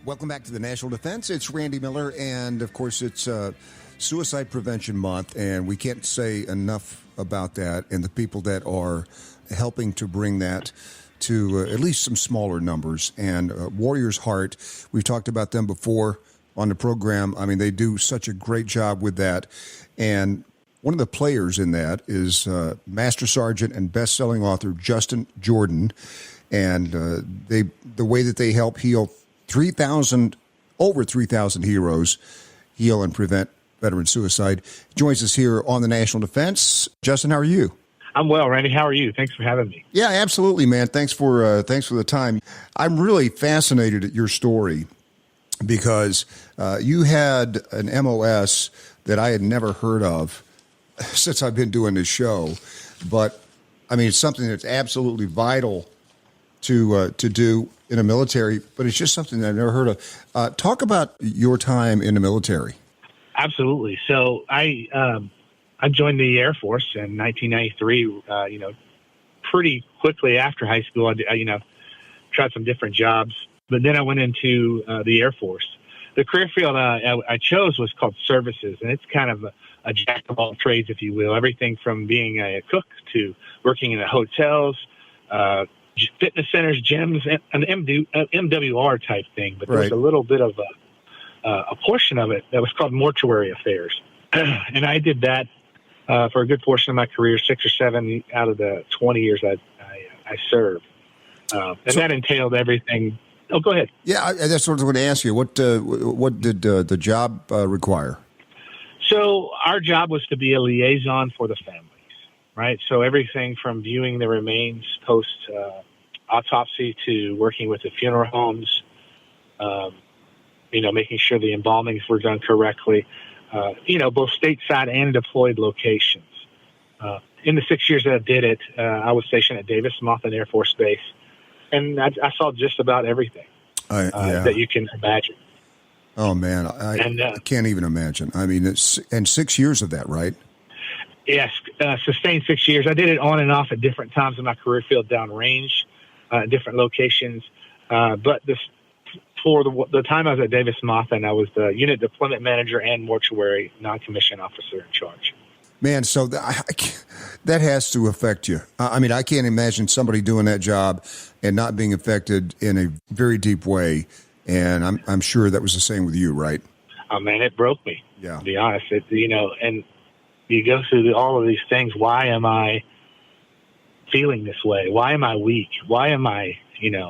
Welcome back to the National Defense. It's Randy Miller, and of course, it's Suicide Prevention Month, and we can't say enough about that and the people that are helping to bring that to at least some smaller numbers. And Warriors Heart, we've talked about them before on the program. I mean, they do such a great job with that. And one of the players in that is Master Sergeant and best-selling author Justin Jordan. And the way that they help heal over 3,000 heroes, heal and prevent veteran suicide, joins us here on the National Defense. Justin, how are you? I'm well, Randy. How are you? Thanks for having me. Yeah, absolutely, man. Thanks for the time. I'm really fascinated at your story because you had an MOS that I had never heard of since I've been doing this show. But I mean, it's something that's absolutely vital to do in a military, but it's just something that I've never heard of. Talk about your time in the military. Absolutely. So I joined the Air Force in 1993. Pretty quickly after high school, I tried some different jobs, but then I went into the Air Force. The career field I chose was called services, and it's kind of a jack of all trades, if you will. Everything from being a cook to working in the hotels, fitness centers, gyms, an MWR type thing. But there was a little bit of a portion of it that was called mortuary affairs. And I did that for a good portion of my career, 6 or 7 out of the 20 years I served. That entailed everything. Oh, go ahead. Yeah, that's what I was going to ask you. What did the job require? So our job was to be a liaison for the families, right? So everything from viewing the remains post autopsy to working with the funeral homes, making sure the embalmings were done correctly, both stateside and deployed locations. In the 6 years that I did it, I was stationed at Davis-Monthan Air Force Base, and I saw just about everything that you can imagine. Oh, man, I can't even imagine. I mean, and 6 years of that, right? Yes, sustained 6 years. I did it on and off at different times in my career field downrange, different locations. But for the time I was at Davis-Monthan, I was the unit deployment manager and mortuary non-commissioned officer in charge. Man, so that has to affect you. I mean, I can't imagine somebody doing that job and not being affected in a very deep way. And I'm sure that was the same with you, right? Oh, man, it broke me, to be honest. And you go through all of these things. Why am I feeling this way? Why am I weak? Why am I,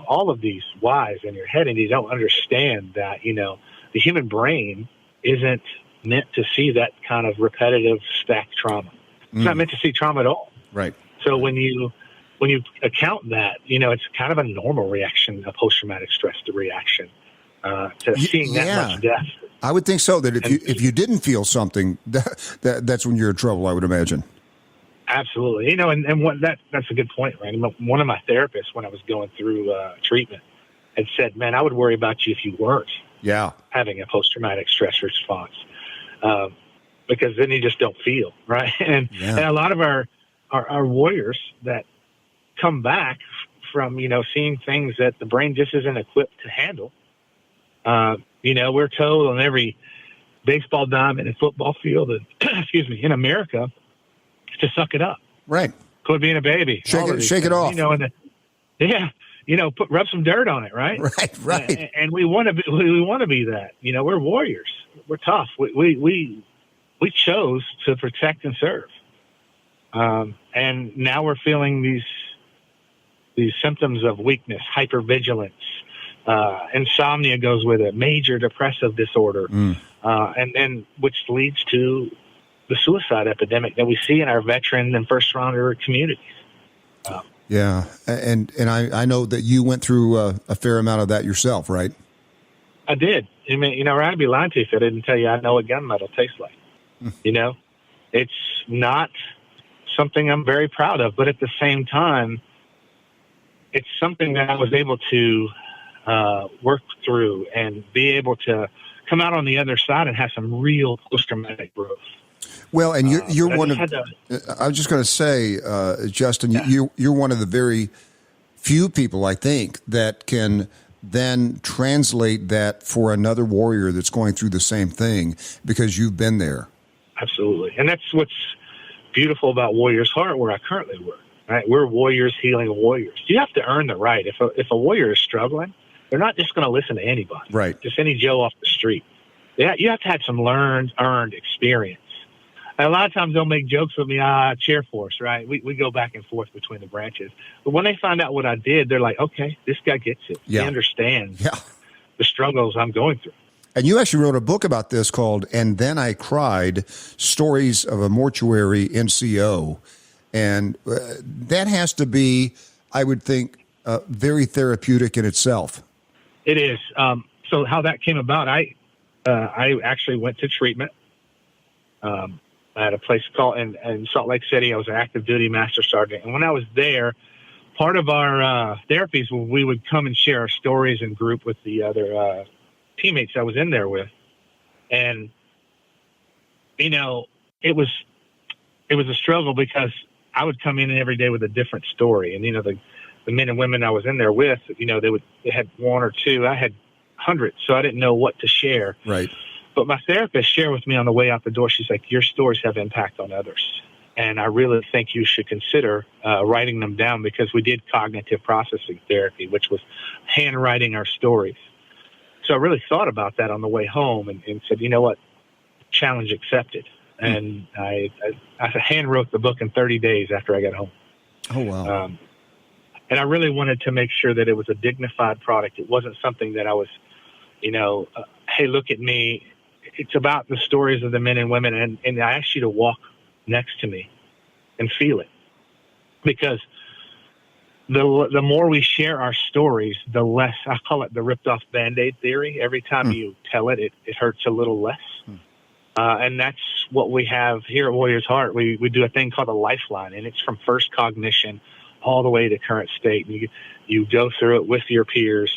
all of these whys in your head, and you don't understand that, the human brain isn't meant to see that kind of repetitive stacked trauma. It's not meant to see trauma at all. Right. So when you account that, it's kind of a normal reaction, a post-traumatic stress reaction to seeing that much death. I would think so, that if you didn't feel something, that's when you're in trouble, I would imagine. Absolutely. And that's a good point, right? One of my therapists, when I was going through treatment, had said, man, I would worry about you if you weren't having a post-traumatic stress response. Because then you just don't feel, right? And a lot of our warriors that come back from, seeing things that the brain just isn't equipped to handle, we're told on every baseball diamond and football field, and, in America, to suck it up. Right. Quit being a baby. Shake it off. Rub some dirt on it, right? Right. And we want to be that. We're warriors. We're tough. We chose to protect and serve. And now we're feeling these symptoms of weakness, hypervigilance, insomnia goes with it, major depressive disorder, and which leads to the suicide epidemic that we see in our veteran and first responder communities. And I know that you went through a fair amount of that yourself, right? I did. I mean, I'd be lying to you if I didn't tell you I know what gunmetal tastes like. It's not something I'm very proud of, but at the same time, it's something that I was able to work through and be able to come out on the other side and have some real post-traumatic growth. Well, and you're one of. I was just going to say, Justin, you're one of the very few people, I think, that can then translate that for another warrior that's going through the same thing because you've been there. Absolutely. And that's what's beautiful about Warriors Heart, where I currently work. Right? We're warriors healing warriors. You have to earn the right. If a warrior is struggling, they're not just going to listen to anybody. Right. Just any Joe off the street. Yeah, you have to have some earned experience. And a lot of times they'll make jokes with me, chair force, right? We go back and forth between the branches. But when they find out what I did, they're like, okay, this guy gets it. Yeah. He understands Yeah. the struggles I'm going through. And you actually wrote a book about this called And Then I Cried, Stories of a Mortuary NCO. And that has to be, I would think, very therapeutic in itself. It is. So how that came about, I actually went to treatment at a place called in Salt Lake City. I was an active duty master sergeant. And when I was there, part of our therapies, we would come and share our stories in group with the other teammates I was in there with. And, you know, it was a struggle because I would come in every day with a different story. And, you know, the men and women I was in there with, you know, they had one or two. I had hundreds, so I didn't know what to share. Right. But my therapist shared with me on the way out the door, she's like, your stories have impact on others. And I really think you should consider writing them down, because we did cognitive processing therapy, which was handwriting our stories. So I really thought about that on the way home and said, you know what, challenge accepted. And I hand wrote the book in 30 days after I got home. Oh, wow. And I really wanted to make sure that it was a dignified product. It wasn't something that I was, you know, hey, look at me. It's about the stories of the men and women. And I ask you to walk next to me and feel it. Because the more we share our stories, the less, I call it the ripped off Band-Aid theory. Every time you tell it, it hurts a little less. And that's what we have here at Warriors Heart. We do a thing called a lifeline, and it's from first cognition all the way to current state. You go through it with your peers,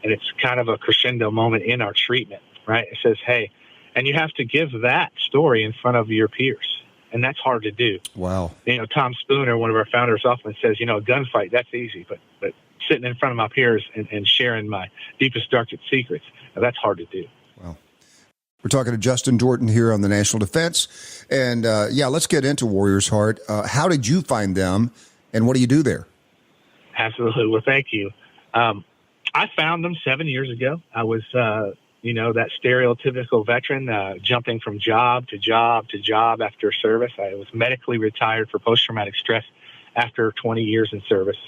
and it's kind of a crescendo moment in our treatment, right? It says, hey, and you have to give that story in front of your peers, and that's hard to do. Wow. You know, Tom Spooner, one of our founders, often says, you know, a gunfight, that's easy, but sitting in front of my peers and sharing my deepest, darkest secrets, that's hard to do. Wow. We're talking to Justin Dorton here on the National Defense. And, let's get into Warriors Heart. How did you find them, and what do you do there? Absolutely. Well, thank you. I found them 7 years ago. I was, that stereotypical veteran, jumping from job to job to job after service. I was medically retired for post-traumatic stress after 20 years in service.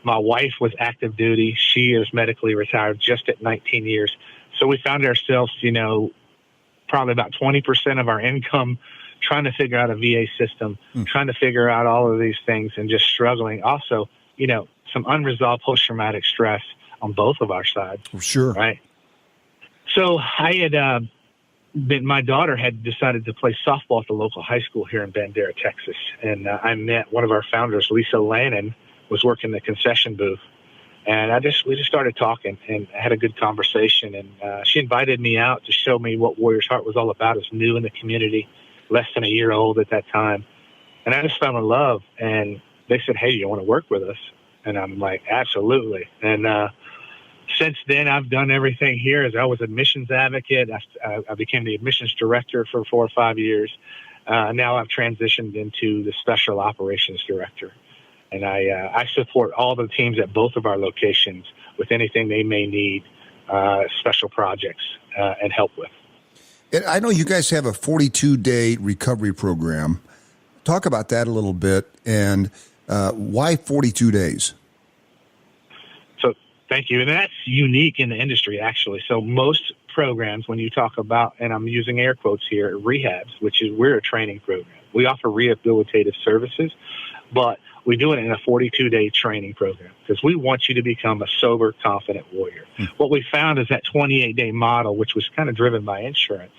My wife was active duty. She is medically retired just at 19 years. So we found ourselves, probably about 20% of our income trying to figure out a VA system, trying to figure out all of these things, and just struggling. Also, some unresolved post-traumatic stress on both of our sides. Sure. Right. So I had my daughter had decided to play softball at the local high school here in Bandera, Texas. And I met one of our founders, Lisa Lannon, was working the concession booth. And we just started talking and had a good conversation. And she invited me out to show me what Warriors Heart was all about. It was new in the community, less than a year old at that time. And I just fell in love. And they said, hey, you want to work with us? And I'm like, absolutely. And since then, I've done everything here. As I was admissions advocate, I became the admissions director for 4 or 5 years. Now I've transitioned into the special operations director. And I support all the teams at both of our locations with anything they may need, special projects, and help with. And I know you guys have a 42-day recovery program. Talk about that a little bit, and why 42 days? So thank you. And that's unique in the industry, actually. So most programs, when you talk about, and I'm using air quotes here, rehabs, we're a training program. We offer rehabilitative services, but we do it in a 42-day training program because we want you to become a sober, confident warrior. What we found is that 28-day model, which was kind of driven by insurance,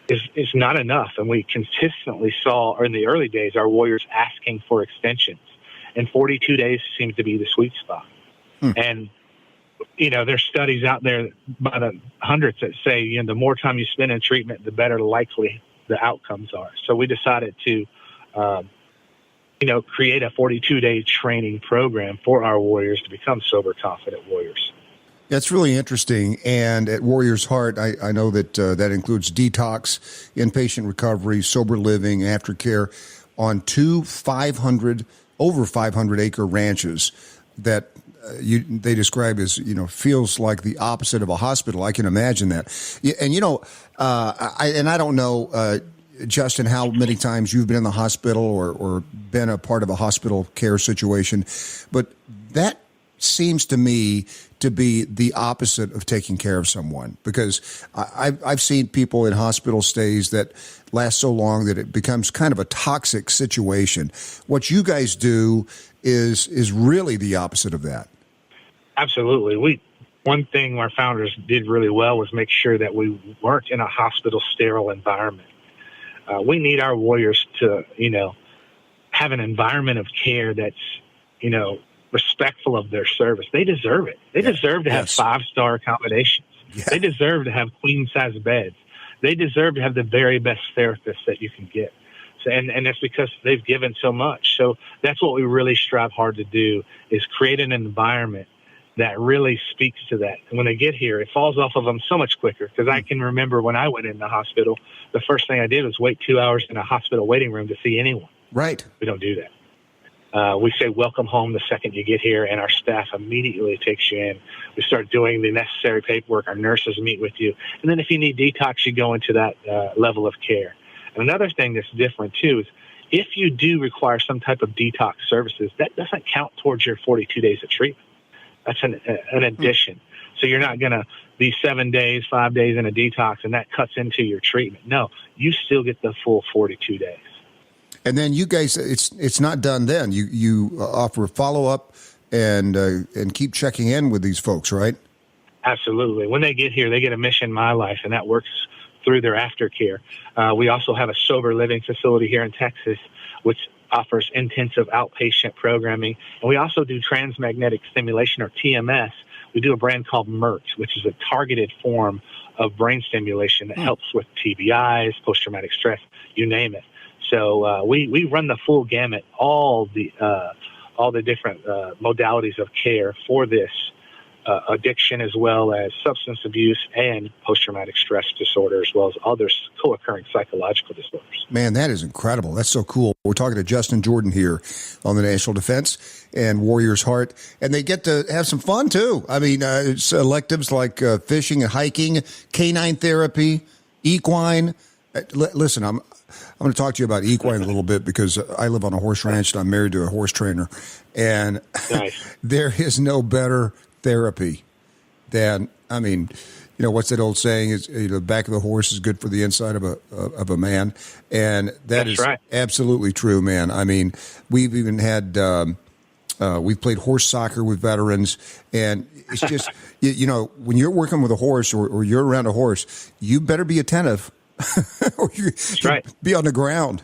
is not enough. And we consistently saw, or in the early days, our warriors asking for extensions. And 42 days seems to be the sweet spot. And, there's studies out there by the hundreds that say, the more time you spend in treatment, the better likely the outcomes are. So we decided to create a 42-day training program for our warriors to become sober, confident warriors. That's really interesting. And at Warrior's Heart, I know that that includes detox, inpatient recovery, sober living, aftercare on over 500 acre ranches that they describe as, feels like the opposite of a hospital. I can imagine that. And, I don't know, Justin, how many times you've been in the hospital or been a part of a hospital care situation, but that seems to me to be the opposite of taking care of someone, because I've seen people in hospital stays that last so long that it becomes kind of a toxic situation. What you guys do is really the opposite of that. Absolutely. One thing our founders did really well was make sure that we weren't in a hospital sterile environment. We need our warriors to, have an environment of care that's, respectful of their service. They deserve it. They deserve to have 5-star accommodations. Yeah. They deserve to have queen-size beds. They deserve to have the very best therapists that you can get. So, and that's because they've given so much. So that's what we really strive hard to do, is create an environment that really speaks to that. And when they get here, it falls off of them so much quicker. Because I can remember when I went in the hospital, the first thing I did was wait 2 hours in a hospital waiting room to see anyone. Right. We don't do that. We say welcome home the second you get here, and our staff immediately takes you in. We start doing the necessary paperwork. Our nurses meet with you. And then if you need detox, you go into that level of care. And another thing that's different, too, is if you do require some type of detox services, that doesn't count towards your 42 days of treatment. That's an addition. So you're not going to be 7 days, 5 days in a detox, and that cuts into your treatment. No, you still get the full 42 days. And then you guys, it's not done then. You offer follow-up and keep checking in with these folks, right? Absolutely. When they get here, they get a Mission My Life, and that works through their aftercare. We also have a sober living facility here in Texas, which offers intensive outpatient programming. And we also do transmagnetic stimulation, or TMS. We do a brand called MERT, which is a targeted form of brain stimulation that helps with TBIs, post-traumatic stress, you name it. So we run the full gamut, all the different modalities of care for this addiction, as well as substance abuse and post-traumatic stress disorder, as well as other co-occurring psychological disorders. Man, that is incredible. That's so cool. We're talking to Justin Jordan here on the National Defense and Warrior's Heart, and they get to have some fun too. I mean, it's electives like fishing and hiking, canine therapy, equine. Listen, I'm going to talk to you about equine a little bit, because I live on a horse ranch and I'm married to a horse trainer, and nice. There is no better therapy than, what's that old saying? Is the back of a horse is good for the inside of a man, and that's is right. Absolutely true, man. I mean, we've even had we've played horse soccer with veterans, and it's just when you're working with a horse or you're around a horse, you better be attentive. Or that's right. Be on the ground.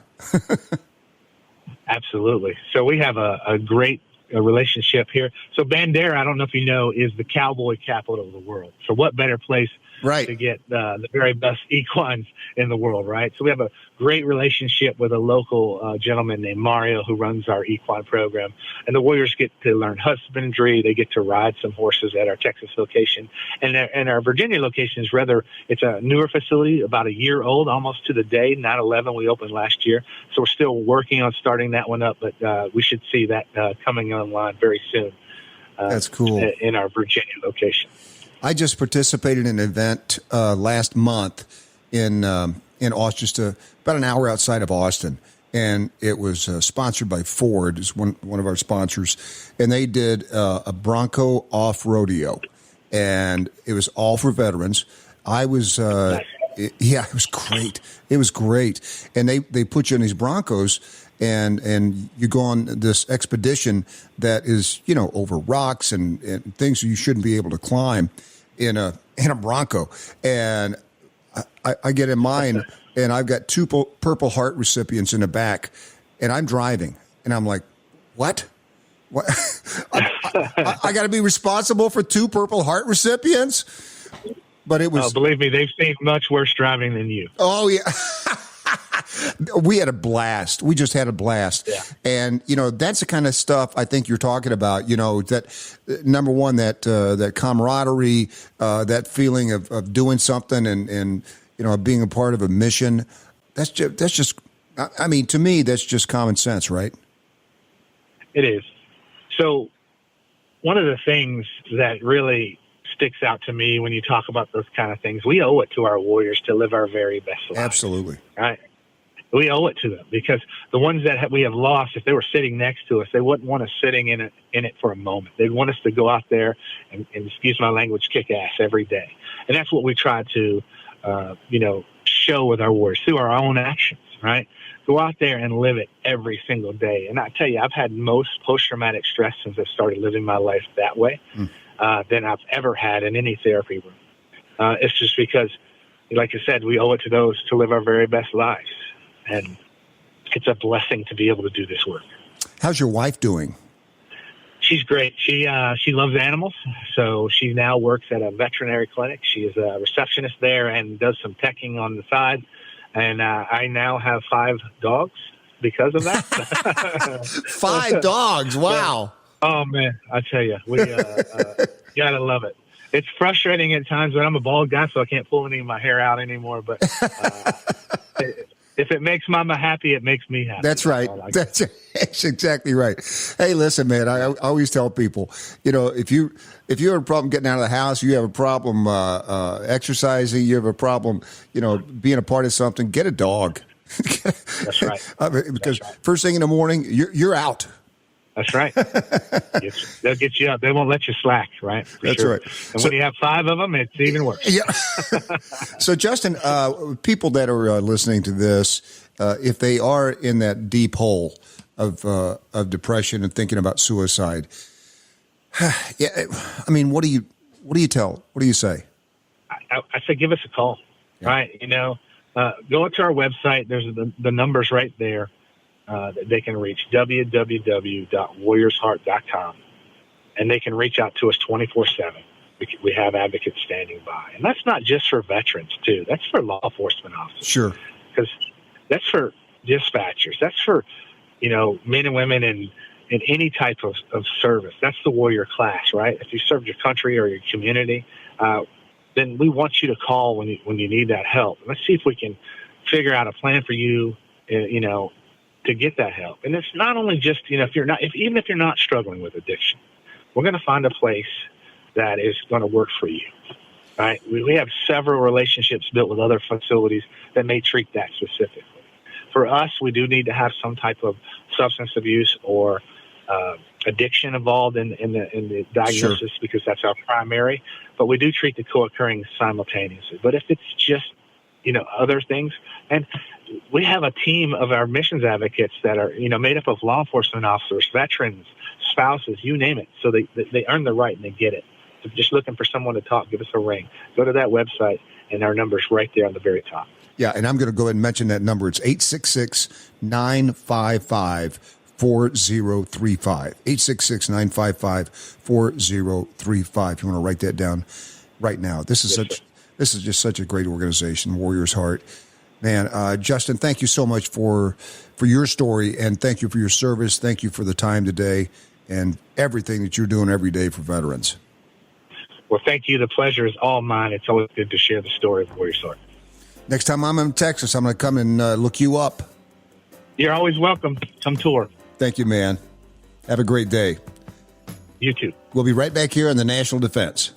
Absolutely. So we have a great relationship here. So Bandera, I don't know if you know, is the cowboy capital of the world. So what better place to get the very best equines in the world, right? So we have a great relationship with a local gentleman named Mario, who runs our equine program. And the Warriors get to learn husbandry. They get to ride some horses at our Texas location. And our Virginia location is it's a newer facility, about a year old, almost to the day. 9/11, we opened last year. So we're still working on starting that one up, but we should see that coming online very soon. That's cool. In our Virginia location. I just participated in an event last month in Austin, just about an hour outside of Austin, and it was sponsored by Ford, is one of our sponsors, and they did a Bronco off rodeo, and it was all for veterans. I was it was great. It was great, and they put you in these Broncos. And you go on this expedition that is, over rocks and things you shouldn't be able to climb in a Bronco. And I get in mine, and I've got 2 Purple Heart recipients in the back, and I'm driving, and I'm like, what? I got to be responsible for 2 Purple Heart recipients? But it was. Believe me, they've seen much worse driving than you. Oh yeah. We had a blast. We just had a blast. Yeah. And, that's the kind of stuff I think you're talking about, that number one, that camaraderie, that feeling of doing something and being a part of a mission. That's just, I mean, to me, that's just common sense, right? It is. So one of the things that really sticks out to me when you talk about those kind of things, we owe it to our warriors to live our very best lives. Absolutely. Right? We owe it to them because the ones that we have lost, if they were sitting next to us, they wouldn't want us sitting in it for a moment. They'd want us to go out there and excuse my language, kick ass every day. And that's what we try to, show with our warriors through our own actions, right? Go out there and live it every single day. And I tell you, I've had most post-traumatic stress since I started living my life that way than I've ever had in any therapy room. It's just because, like I said, we owe it to those to live our very best lives. And it's a blessing to be able to do this work. How's your wife doing? She's great. She loves animals, so she now works at a veterinary clinic. She is a receptionist there and does some teching on the side. And I now have 5 dogs because of that. 5 dogs, wow. Oh, man, I tell you, we gotta love it. It's frustrating at times, but I'm a bald guy, so I can't pull any of my hair out anymore. But if it makes Mama happy, it makes me happy. That's right. That's exactly right. Hey, listen, man, I always tell people, if you have a problem getting out of the house, you have a problem exercising, you have a problem, being a part of something, get a dog. That's right. Because first thing in the morning, you're out. That's right. They'll get you up. They won't let you slack, right? That's right. And when you have 5 of them, it's even worse. Yeah. So, Justin, people that are listening to this, if they are in that deep hole of depression and thinking about suicide, yeah, I mean, what do you tell? What do you say? I say give us a call, right? Go to our website. There's the numbers right there. That they can reach www.warriorsheart.com, and they can reach out to us 24/7. We have advocates standing by, and that's not just for veterans too. That's for law enforcement officers. Sure, because that's for dispatchers. That's for men and women in any type of service. That's the warrior class, right? If you served your country or your community, then we want you to call when you need that help. Let's see if we can figure out a plan for you. To get that help. And it's not only just, even if you're not struggling with addiction, we're going to find a place that is going to work for you, right? We have several relationships built with other facilities that may treat that specifically. For us, we do need to have some type of substance abuse or addiction involved in the diagnosis, sure, because that's our primary, but we do treat the co-occurring simultaneously. But if it's just, other things, and we have a team of our missions advocates that are, made up of law enforcement officers, veterans, spouses, you name it. So they earn the right and they get it. So just looking for someone to talk, give us a ring. Go to that website, and our number's right there on the very top. Yeah, and I'm going to go ahead and mention that number. It's 866-955-4035. 866-955-4035. If you want to write that down right now. This is just such a great organization, Warriors Heart. Man, Justin, thank you so much for your story, and thank you for your service. Thank you for the time today and everything that you're doing every day for veterans. Well, thank you. The pleasure is all mine. It's always good to share the story of Warriors Heart. Next time I'm in Texas, I'm going to come and look you up. You're always welcome. Come tour. Thank you, man. Have a great day. You too. We'll be right back here on the National Defense.